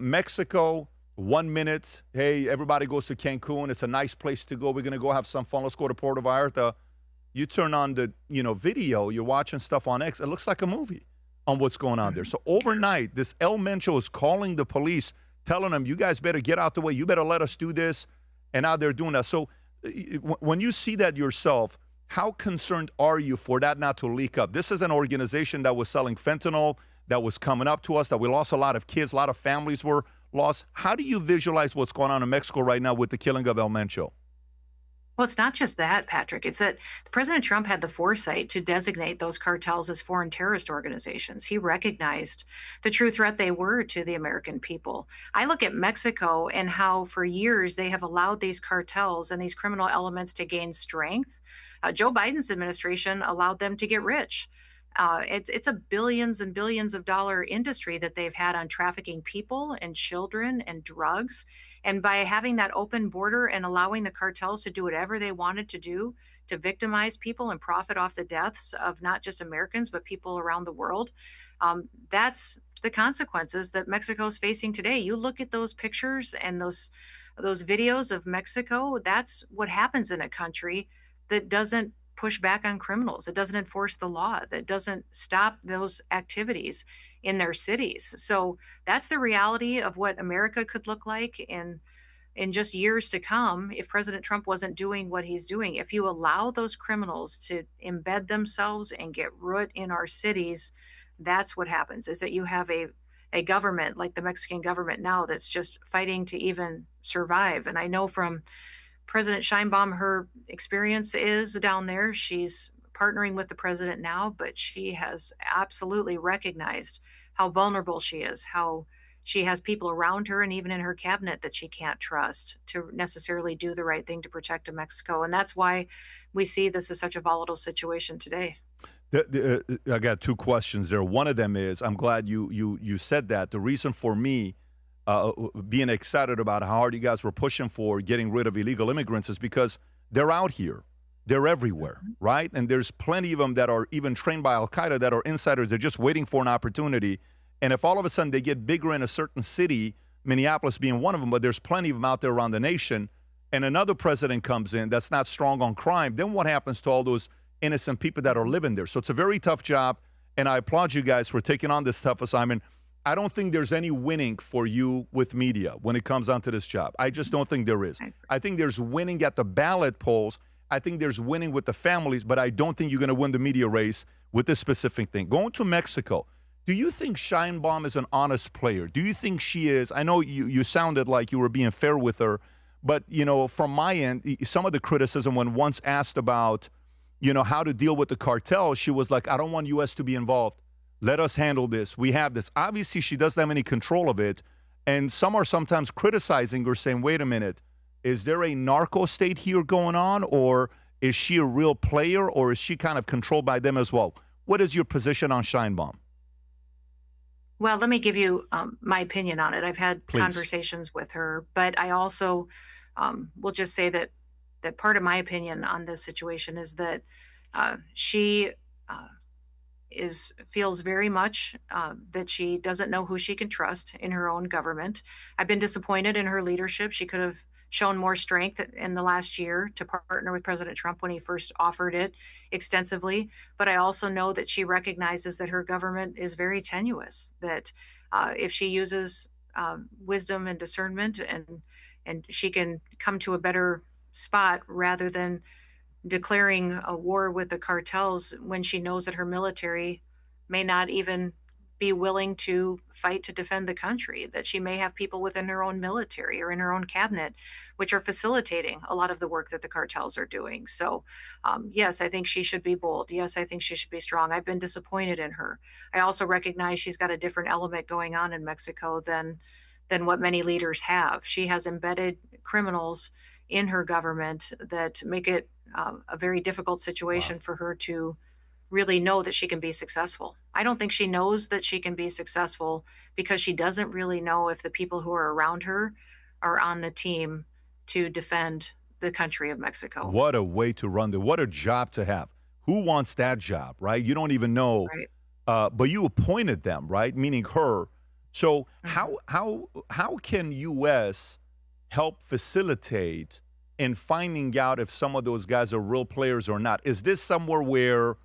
Mexico, 1 minute. Hey, everybody goes to Cancun. It's a nice place to go. We're going to go have some fun. Let's go to Puerto Vallarta. You turn on the video. You're watching stuff on X. It looks like a movie on what's going on there. So overnight, this El Mencho is calling the police, telling them, you guys better get out the way. You better let us do this. And now they're doing that. So when you see that yourself, how concerned are you for that not to leak up? This is an organization that was selling fentanyl, that was coming up to us, that we lost a lot of kids, a lot of families were lost. How do you visualize what's going on in Mexico right now with the killing of El Mencho? Well, it's not just that, Patrick. It's that President Trump had the foresight to designate those cartels as foreign terrorist organizations. He recognized the true threat they were to the American people. I look at Mexico and how for years they have allowed these cartels and these criminal elements to gain strength. Joe Biden's administration allowed them to get rich. It's a billions and billions of dollar industry that they've had on trafficking people and children and drugs. And by having that open border and allowing the cartels to do whatever they wanted to do to victimize people and profit off the deaths of not just Americans, but people around the world, that's the consequences that Mexico's facing today. You look at those pictures and those videos of Mexico, that's what happens in a country that doesn't push back on criminals. It doesn't enforce the law. That doesn't stop those activities in their cities. So that's the reality of what America could look like in just years to come if President Trump wasn't doing what he's doing. If you allow those criminals to embed themselves and get root in our cities, that's what happens, is that you have a government like the Mexican government now that's just fighting to even survive. And I know from President Sheinbaum, her experience is down there. She's partnering with the president now, but she has absolutely recognized how vulnerable she is, how she has people around her and even in her cabinet that she can't trust to necessarily do the right thing to protect Mexico. And that's why we see this as such a volatile situation today. I got two questions there. One of them is, I'm glad you said that. The reason for me being excited about how hard you guys were pushing for getting rid of illegal immigrants is because they're out here. They're everywhere, right? And there's plenty of them that are even trained by Al-Qaeda that are insiders. They're just waiting for an opportunity. And if all of a sudden they get bigger in a certain city, Minneapolis being one of them, but there's plenty of them out there around the nation, and another president comes in that's not strong on crime, then what happens to all those innocent people that are living there? So it's a very tough job, and I applaud you guys for taking on this tough assignment. I don't think there's any winning for you with media when it comes down to this job. I just don't think there is. I think there's winning at the ballot polls. I think there's winning with the families, but I don't think you're going to win the media race with this specific thing. Going to Mexico, do you think Sheinbaum is an honest player? Do you think she is? I know you sounded like you were being fair with her, but, from my end, some of the criticism when once asked about, how to deal with the cartel, she was like, I don't want U.S. to be involved. Let us handle this. We have this. Obviously, she doesn't have any control of it. And some are sometimes criticizing her, saying, wait a minute, is there a narco state here going on? Or is she a real player? Or is she kind of controlled by them as well? What is your position on Sheinbaum? Well, let me give you my opinion on it. I've had Please. conversations with her, but I also will just say that part of my opinion on this situation is that she feels very much that she doesn't know who she can trust in her own government. I've been disappointed in her leadership. She could have shown more strength in the last year to partner with President Trump when he first offered it extensively. But I also know that she recognizes that her government is very tenuous, that if she uses wisdom and discernment and she can come to a better spot rather than declaring a war with the cartels when she knows that her military may not even be willing to fight to defend the country, that she may have people within her own military or in her own cabinet which are facilitating a lot of the work that the cartels are doing. So yes, I think she should be bold. Yes, I think she should be strong. I've been disappointed in her. I also recognize she's got a different element going on in Mexico than what many leaders have. She has embedded criminals in her government that make it a very difficult situation for her to really know that she can be successful. I don't think she knows that she can be successful because she doesn't really know if the people who are around her are on the team to defend the country of Mexico. What a way to run what a job to have. Who wants that job, right? You don't even know. Right. But you appointed them, right? Meaning her. So Mhm. how can U.S. help facilitate in finding out if some of those guys are real players or not? Is this somewhere where,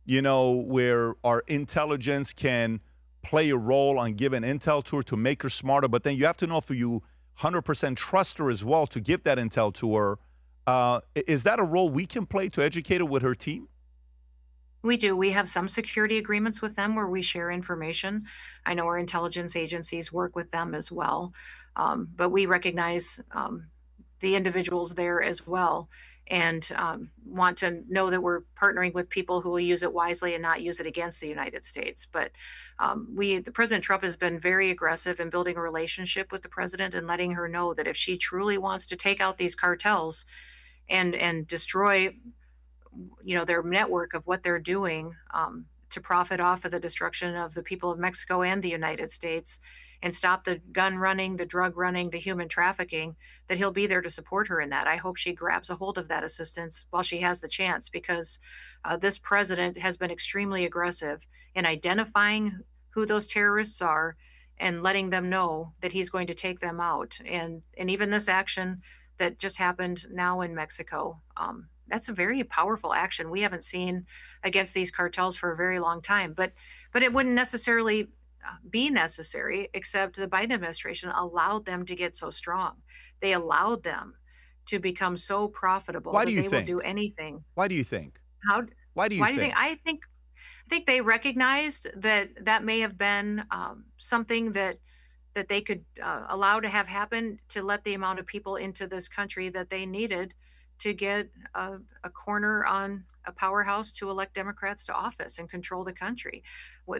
where our intelligence can play a role on giving intel to her to make her smarter? But then you have to know if you 100% trust her as well to give that intel to her. Is that a role we can play to educate her with her team? We do. We have some security agreements with them where we share information. I know our intelligence agencies work with them as well, but we recognize the individuals there as well, and want to know that we're partnering with people who will use it wisely and not use it against the United States. But the President Trump has been very aggressive in building a relationship with the president and letting her know that if she truly wants to take out these cartels and destroy their network of what they're doing, to profit off of the destruction of the people of Mexico and the United States, and stop the gun running, the drug running, the human trafficking, that he'll be there to support her in that. I hope she grabs a hold of that assistance while she has the chance, because this president has been extremely aggressive in identifying who those terrorists are and letting them know that he's going to take them out. And even this action that just happened now in Mexico, that's a very powerful action we haven't seen against these cartels for a very long time. But it wouldn't necessarily be necessary, except the Biden administration allowed them to get so strong. They allowed them to become so profitable Why do that you they will do think? anything. Why do you think? How? Why do you Why do you think? think? I think they recognized that that may have been something that they could allow to have happen, to let the amount of people into this country that they needed to get a corner on a powerhouse to elect Democrats to office and control the country.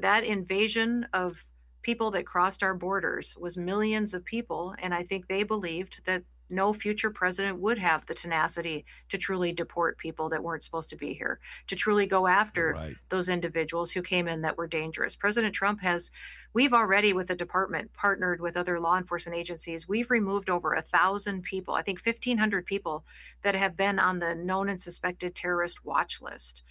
That invasion of people that crossed our borders was millions of people, and I think they believed that no future president would have the tenacity to truly deport people that weren't supposed to be here, to truly go after Right. those individuals who came in that were dangerous. President Trump has, we've already, with the department, partnered with other law enforcement agencies. We've removed over 1,000 people, I think 1,500 people that have been on the known and suspected terrorist watch list.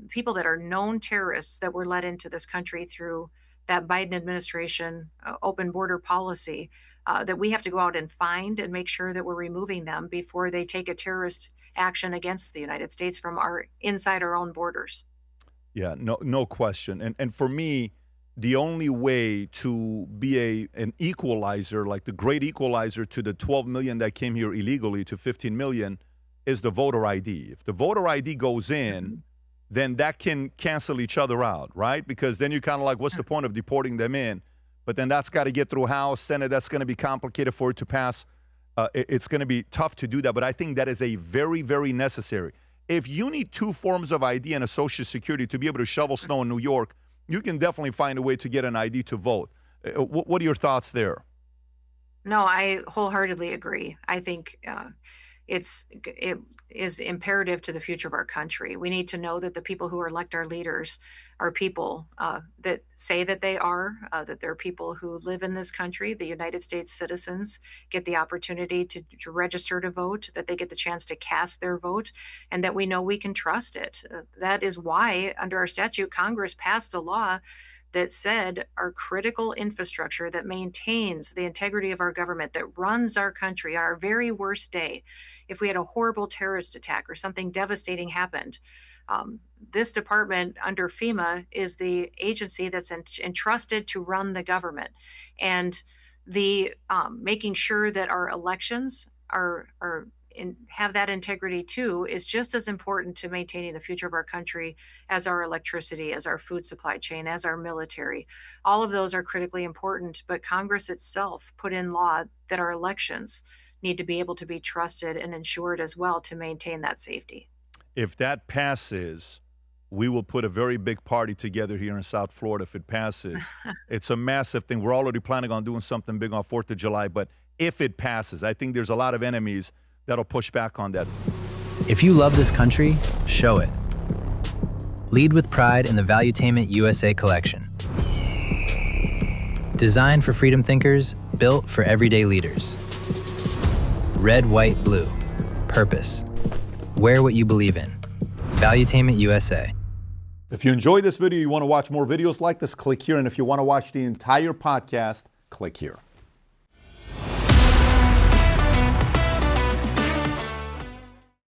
People that are known terrorists that were let into this country through that Biden administration open border policy, that we have to go out and find and make sure that we're removing them before they take a terrorist action against the United States from our inside our own borders. Yeah, no question. And for me, the only way to be an equalizer, like the great equalizer to the 12 million that came here illegally to 15 million, is the voter ID. If the voter ID goes in, Mhm. then that can cancel each other out, right? Because then you're kind of like, what's the point of deporting them in? But then that's got to get through House, Senate. That's going to be complicated for it to pass. It's going to be tough to do that. But I think that is a very, very necessary. If you need two forms of ID and a Social Security to be able to shovel snow in New York, you can definitely find a way to get an ID to vote. What are your thoughts there? No, I wholeheartedly agree. I think it is imperative to the future of our country. We need to know that the people who elect our leaders are people that say that they are, that they're people who live in this country. The United States citizens get the opportunity to register to vote, that they get the chance to cast their vote, and that we know we can trust it. That is why, under our statute, Congress passed a law that said our critical infrastructure that maintains the integrity of our government, that runs our country on our very worst day, if we had a horrible terrorist attack or something devastating happened, this department under FEMA is the agency that's entrusted to run the government. And the making sure that our elections have that integrity too is just as important to maintaining the future of our country as our electricity, as our food supply chain, as our military. All of those are critically important, but Congress itself put in law that our elections need to be able to be trusted and insured as well to maintain that safety. If that passes, we will put a very big party together here in South Florida if it passes. It's a massive thing. We're already planning on doing something big on 4th of July, but if it passes, I think there's a lot of enemies that'll push back on that. If you love this country, show it. Lead with pride in the Valuetainment USA collection. Designed for freedom thinkers, built for everyday leaders. Red, white, blue. Purpose. Wear what you believe in. Valuetainment USA. If you enjoyed this video, you want to watch more videos like this, click here. And if you want to watch the entire podcast, click here.